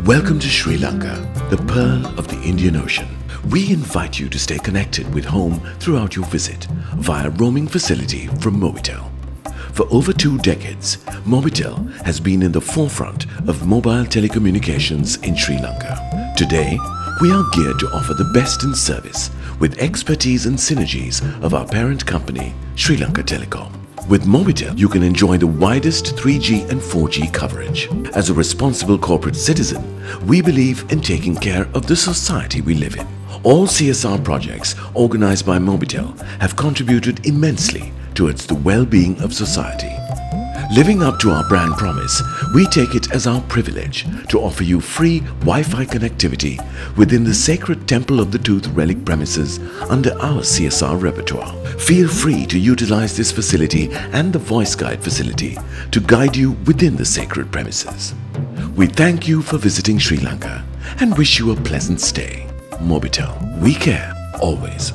Welcome to Sri Lanka, the pearl of the Indian Ocean. We invite you to stay connected with home throughout your visit via roaming facility from Mobitel. For over 2 decades, Mobitel has been in the forefront of mobile telecommunications in Sri Lanka. Today, we are geared to offer the best in service with expertise and synergies of our parent company, Sri Lanka Telecom. With Mobitel, you can enjoy the widest 3G and 4G coverage. As a responsible corporate citizen, we believe in taking care of the society we live in. All CSR projects organized by Mobitel have contributed immensely towards the well-being of society. Living up to our brand promise, we take it as our privilege to offer you free Wi-Fi connectivity within the sacred Temple of the Tooth relic premises under our CSR repertoire. Feel free to utilize this facility and the Voice Guide facility to guide you within the sacred premises. We thank you for visiting Sri Lanka and wish you a pleasant stay. Mobitel, we care always.